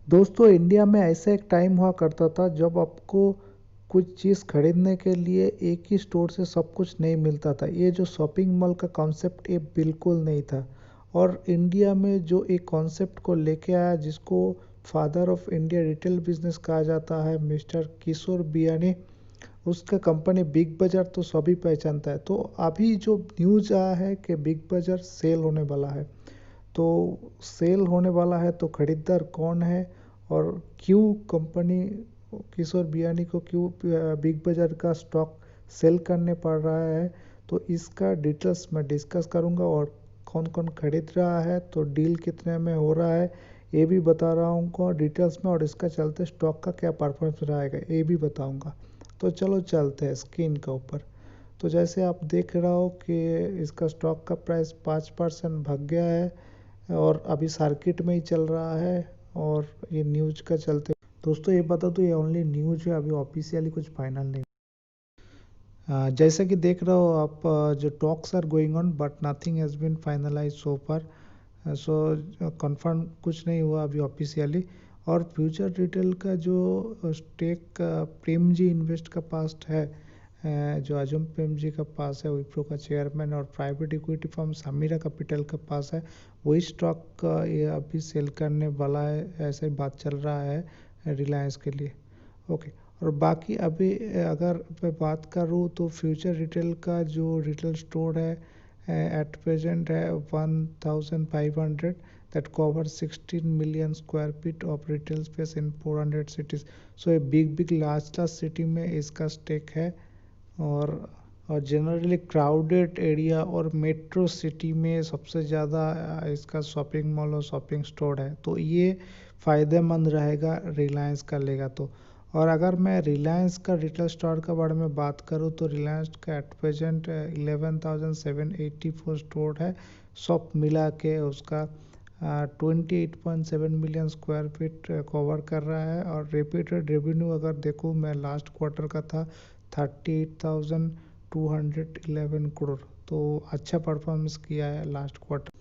दोस्तों इंडिया में ऐसा एक टाइम हुआ करता था जब आपको कुछ चीज़ खरीदने के लिए एक ही स्टोर से सब कुछ नहीं मिलता था। ये जो शॉपिंग मॉल का कॉन्सेप्ट ये बिल्कुल नहीं था। और इंडिया में जो एक कॉन्सेप्ट को लेके आया जिसको father of India retail business कहा जाता है, मिस्टर किशोर बियानी, उसका कंपनी बिग बाज़ार तो सभी पहचानता है। तो अभी जो न्यूज़ आया है कि बिग बाज़ार सेल होने वाला है। तो सेल होने वाला है तो खरीदार कौन है और क्यों कंपनी किशोर बियानी को क्यों बिग बाज़ार का स्टॉक सेल करने पड़ रहा है, तो इसका डिटेल्स मैं डिस्कस करूंगा। और कौन कौन खरीद रहा है तो डील कितने में हो रहा है ये भी बता रहा हूँ डिटेल्स में। और इसका चलते स्टॉक का क्या परफॉर्मेंस रहेगा ये भी बताऊंगा। तो चलो चलते हैं स्क्रीन के ऊपर। तो जैसे आप देख रहा हो कि इसका स्टॉक का प्राइस 5% भाग गया है और अभी सर्किट में ही चल रहा है। और ये न्यूज का चलते दोस्तों ये बता दो, ये ओनली न्यूज है, अभी ऑफिशियली कुछ फाइनल नहीं। जैसा कि देख रहे हो आप, जो talks are going on but nothing has been finalize so far. So confirm कुछ नहीं हुआ अभी ऑफिशियली। और फ्यूचर रिटेल का जो स्टेक प्रेम जी इन्वेस्ट का पास है, जो आजम प्रेम जी का पास है, विप्रो का चेयरमैन, और private equity firm Samara capital का पास है, वही स्टॉक ये अभी सेल करने वाला है, ऐसे ही बात चल रहा है रिलायंस के लिए। ओके। और बाकी अभी अगर मैं बात करूँ तो फ्यूचर रिटेल का जो रिटेल स्टोर है एट प्रेजेंट है 1500 that covers 16 million square feet of retail space in 400 cities। सो ये बिग लार्ज सिटी में इसका स्टेक है। और जनरली क्राउडेड एरिया और मेट्रो सिटी में सबसे ज़्यादा इसका शॉपिंग मॉल और शॉपिंग स्टोर है, तो ये फ़ायदेमंद रहेगा रिलायंस का लेगा तो। और अगर मैं रिलायंस का रिटेल स्टोर के बारे में बात करूँ तो रिलायंस का एट प्रेजेंट 11,784 स्टोर है। सब मिला के उसका 28.7 मिलियन स्क्वायर फीट कवर कर रहा है। और रिपीटेड रेवेन्यू अगर देखूँ मैं लास्ट क्वार्टर का था 38,211 करोड़, तो अच्छा परफॉर्मेंस किया है लास्ट क्वार्टर।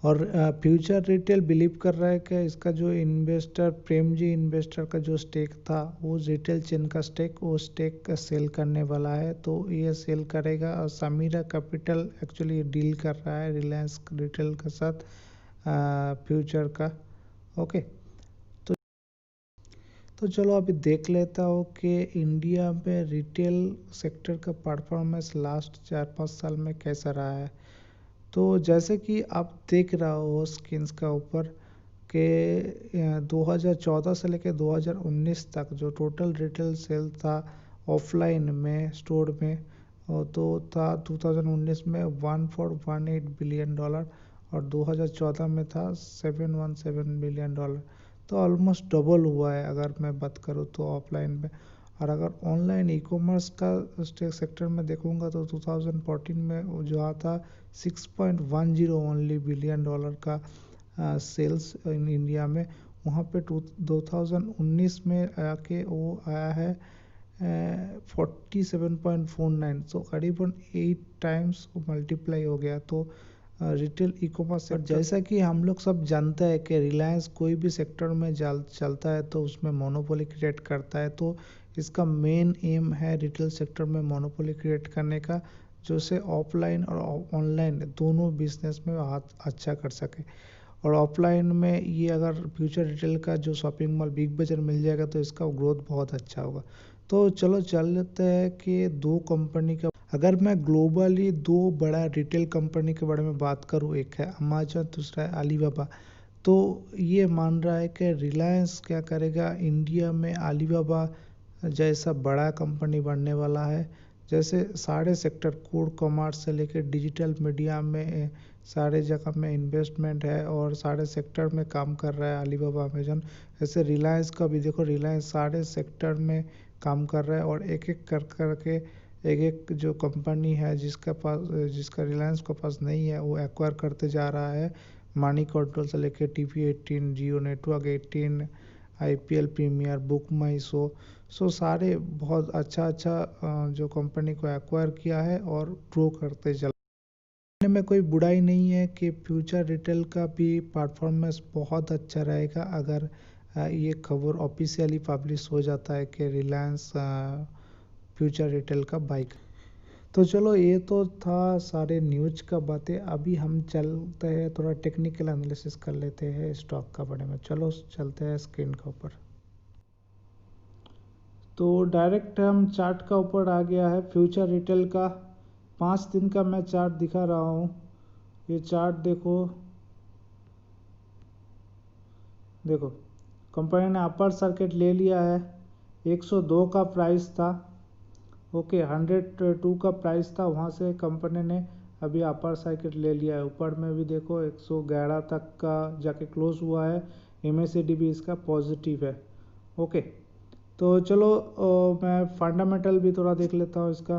और फ्यूचर रिटेल बिलीव कर रहा है कि इसका जो इन्वेस्टर प्रेम जी इन्वेस्टर का जो स्टेक था वो रिटेल चेन का स्टेक, वो स्टेक का सेल करने वाला है, तो ये सेल करेगा। और समीरा कैपिटल एक्चुअली डील कर रहा है रिलायंस रिटेल के साथ फ्यूचर का। ओके। तो चलो अभी देख लेता हूँ कि इंडिया में रिटेल सेक्टर का परफॉर्मेंस लास्ट 4-5 साल में कैसा रहा है। तो जैसे कि आप देख रहा हो स्क्रीन्स का ऊपर कि 2014 से लेकर 2019 तक जो टोटल रिटेल सेल था ऑफलाइन में स्टोर में, तो था 2019 में 1418 बिलियन डॉलर और 2014 में था 717 बिलियन डॉलर। तो ऑलमोस्ट डबल हुआ है अगर मैं बात करूँ तो ऑफलाइन में। और अगर ऑनलाइन ई कॉमर्स का सेक्टर में देखूंगा तो 2014 में जो आता 6.10 ओनली बिलियन डॉलर का सेल्स इन इंडिया में, वहाँ पे 2019 में आके वो आया है 47.49। तो करीबन 8 टाइम्स मल्टीप्लाई हो गया। तो रिटेल ई कॉमर्स सेक्टर, जैसा कि हम लोग सब जानते हैं कि रिलायंस कोई भी सेक्टर में चलता है तो उसमें मोनोपोली क्रिएट करता है। तो इसका मेन एम है रिटेल सेक्टर में मोनोपोली क्रिएट करने का, जो से ऑफलाइन और ऑनलाइन दोनों बिजनेस में हाथ अच्छा कर सके। और ऑफलाइन में ये अगर फ्यूचर रिटेल का जो शॉपिंग मॉल बिग बाजार मिल जाएगा तो इसका ग्रोथ बहुत अच्छा होगा। तो चलो चल लेते हैं कि दो कंपनी का, अगर मैं ग्लोबली दो बड़ा रिटेल कंपनी के बारे में बात करूँ, एक है अमेजन, दूसरा है अलीबाबा। तो ये मान रहा है कि रिलायंस क्या करेगा, इंडिया में अलीबाबा जैसा बड़ा कंपनी बनने वाला है। जैसे सारे सेक्टर कोर कॉमर्स से लेकर डिजिटल मीडिया में सारे जगह में इन्वेस्टमेंट है और सारे सेक्टर में काम कर रहा है अलीबाबा अमेजन। जैसे रिलायंस का भी देखो, रिलायंस सारे सेक्टर में काम कर रहा है और एक एक कर करके एक एक जो कंपनी है जिसका रिलायंस के पास नहीं है वो एक्वायर करते जा रहा है। मानी कंट्रोल से लेकर TV18, जियो नेटवर्क 18, IPL प्रीमियर, बुक माई शो, सो सारे बहुत अच्छा अच्छा जो कंपनी को एक्वायर किया है और ग्रो करते चला में कोई बुराई नहीं है कि फ्यूचर रिटेल का भी परफॉर्मेंस बहुत अच्छा रहेगा अगर ये खबर ऑफिशियली पब्लिश हो जाता है कि रिलायंस फ्यूचर रिटेल का बाइक। तो चलो ये तो था सारे न्यूज का बातें। अभी हम चलते हैं थोड़ा टेक्निकल एनालिसिस कर लेते हैं स्टॉक का बारे में। चलो चलते हैं स्क्रीन के ऊपर। तो डायरेक्ट हम चार्ट का ऊपर आ गया है। फ्यूचर रिटेल का 5 दिन का मैं चार्ट दिखा रहा हूँ। ये चार्ट देखो, देखो कंपनी ने अपर सर्किट ले लिया है। 102 का प्राइस था, ओके 102 का प्राइस था, वहाँ से कंपनी ने अभी अपर सर्किट ले लिया है। ऊपर में भी देखो 111 तक का जाके क्लोज हुआ है। MACD भी इसका पॉजिटिव है। ओके तो चलो मैं फंडामेंटल भी थोड़ा देख लेता हूँ इसका।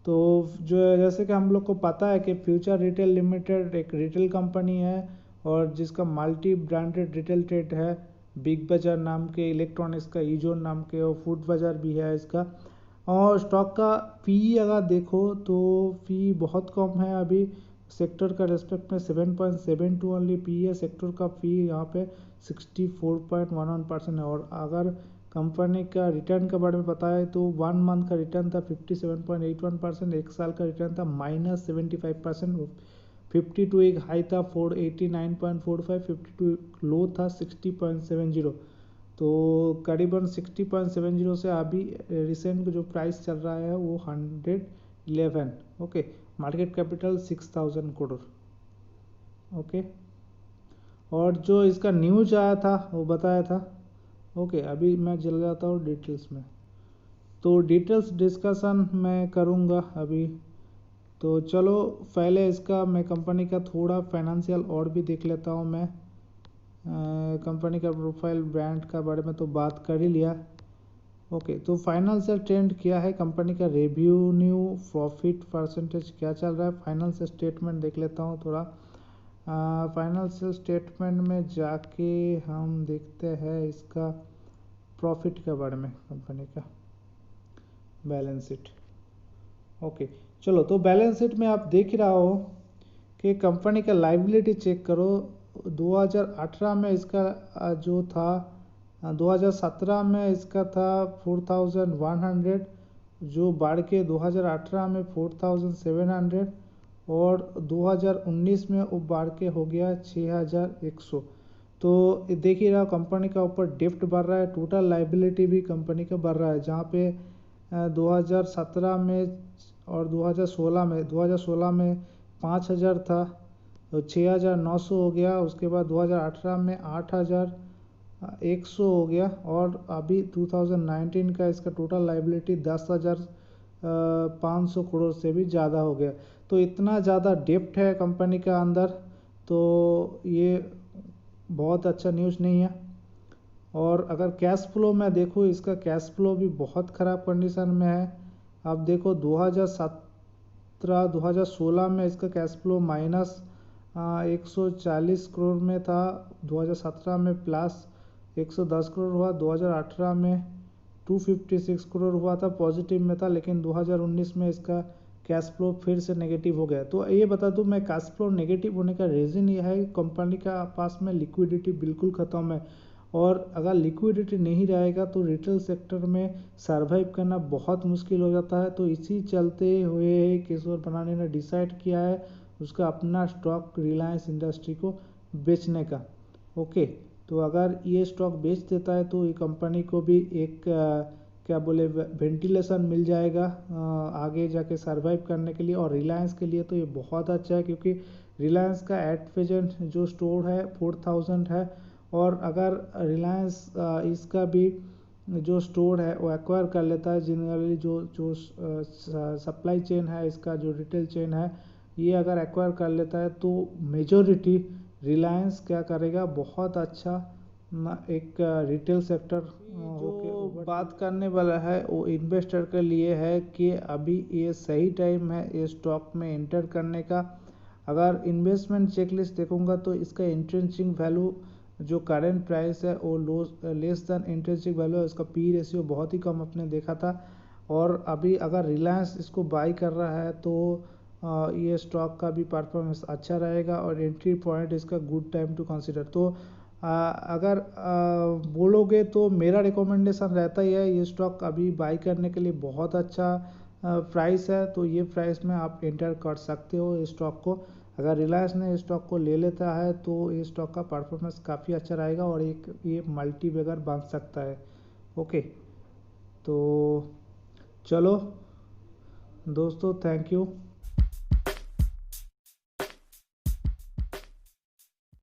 तो जो जैसे कि हम लोग को पता है कि फ्यूचर रिटेल लिमिटेड एक रिटेल कंपनी है और जिसका मल्टी ब्रांडेड रिटेल ट्रेड है। बिग बाजार नाम के, इलेक्ट्रॉनिक्स का ईजोन नाम के, और फूड बाजार भी है इसका। और स्टॉक का पी अगर देखो तो पी बहुत कम है अभी। सेक्टर का रेस्पेक्ट में 7.72 ओनली पी है। सेक्टर का पी यहाँ पे 64.11% है। और अगर कंपनी का रिटर्न के बारे में बताए तो 1 मंथ का रिटर्न था 57.81%, 1 साल का रिटर्न था -75%। 52 एक हाई था 489.45, 52 लो था 60.70। तो करीबन 60.70 से अभी रिसेंट जो प्राइस चल रहा है वो 111। Okay market capital 6000 crore. Okay और जो इसका न्यूज आया था वो बताया था। ओके अभी मैं चल जाता हूँ डिटेल्स में। तो डिटेल्स डिस्कशन मैं करूँगा अभी। तो चलो पहले इसका मैं कंपनी का थोड़ा फाइनेंशियल और भी देख लेता हूँ मैं। कंपनी का प्रोफाइल ब्रांड का बारे में तो बात कर ही लिया। ओके तो फाइनेंशियल ट्रेंड क्या है, कंपनी का रेवेन्यू प्रॉफिट परसेंटेज क्या चल रहा है। फाइनेंशियल स्टेटमेंट देख लेता हूँ थोड़ा। फाइनेंशियल स्टेटमेंट में जाके हम देखते हैं इसका प्रॉफिट के बारे में, कंपनी का बैलेंस शीट। ओके चलो तो बैलेंस शीट में आप देख ही रहा हो कि कंपनी का लाइबिलिटी चेक करो। 2018 में इसका जो था 2017 में इसका था 4100, जो बढ़ के 2018 में 4700, और 2019 में वो बढ़ के हो गया 6100। तो देख ही रहा कंपनी का ऊपर डेप्ट बढ़ रहा है, टोटल लाइबिलिटी भी कंपनी का बढ़ रहा है। जहाँ पे 2017 में और 2016 में 5000 था तो 6900 हो गया। उसके बाद 2018 में 8100 हो गया, और अभी 2019 का इसका टोटल लाइबिलिटी 10,500 करोड़ से भी ज़्यादा हो गया। तो इतना ज़्यादा डेप्ट है कंपनी का अंदर, तो ये बहुत अच्छा न्यूज़ नहीं है। और अगर कैश फ्लो में देखो, इसका कैश फ्लो भी बहुत ख़राब कंडीशन में है। आप देखो 2016 में इसका कैश फ्लो माइनस 140 करोड़ में था, 2017 में प्लस 110 करोड़ हुआ, 2018 में 256 करोड़ हुआ था, पॉजिटिव में था। लेकिन 2019 में इसका कैश फ्लो फिर से नेगेटिव हो गया। तो ये बता दूं मैं, कैश फ्लो नेगेटिव होने का रीज़न ये है कंपनी का पास में लिक्विडिटी बिल्कुल ख़त्म है। और अगर लिक्विडिटी नहीं रहेगा तो रिटेल सेक्टर में सरवाइव करना बहुत मुश्किल हो जाता है। तो इसी चलते हुए किशोर बनाने ने डिसाइड किया है उसका अपना स्टॉक रिलायंस इंडस्ट्री को बेचने का। ओके तो अगर ये स्टॉक बेच देता है तो ये कंपनी को भी एक क्या बोले वेंटिलेशन मिल जाएगा आगे जाके सरवाइव करने के लिए। और रिलायंस के लिए तो ये बहुत अच्छा है, क्योंकि रिलायंस का एट प्रेजेंट जो स्टोर है 4000 है। और अगर रिलायंस इसका भी जो स्टोर है वो एक्वायर कर लेता है, जनरली जो सप्लाई चेन है, इसका जो रिटेल चेन है, ये अगर एक्वायर कर लेता है तो मेजॉरिटी रिलायंस क्या करेगा, बहुत अच्छा एक रिटेल सेक्टर जो बात करने वाला है वो इन्वेस्टर के लिए है कि अभी ये सही टाइम है ये स्टॉक में एंटर करने का। अगर इन्वेस्टमेंट चेकलिस्ट देखूंगा तो इसका इंट्रिंसिक वैल्यू जो करंट प्राइस है वो लेस देन इंट्रिंसिक वैल्यू है। इसका पी रेशियो बहुत ही कम अपने देखा था। और अभी अगर रिलायंस इसको बाई कर रहा है तो ये स्टॉक का भी परफॉर्मेंस अच्छा रहेगा और एंट्री पॉइंट इसका गुड टाइम टू कंसीडर। तो अगर बोलोगे तो मेरा रिकमेंडेशन रहता ही है, ये स्टॉक अभी बाई करने के लिए बहुत अच्छा प्राइस है। तो ये प्राइस में आप एंटर कर सकते हो इस स्टॉक को। अगर रिलायंस ने इस स्टॉक को ले लेता है तो इस स्टॉक का परफॉर्मेंस काफ़ी अच्छा रहेगा और एक ये मल्टी बैगर बन सकता है। ओके, तो चलो दोस्तों, थैंक यू।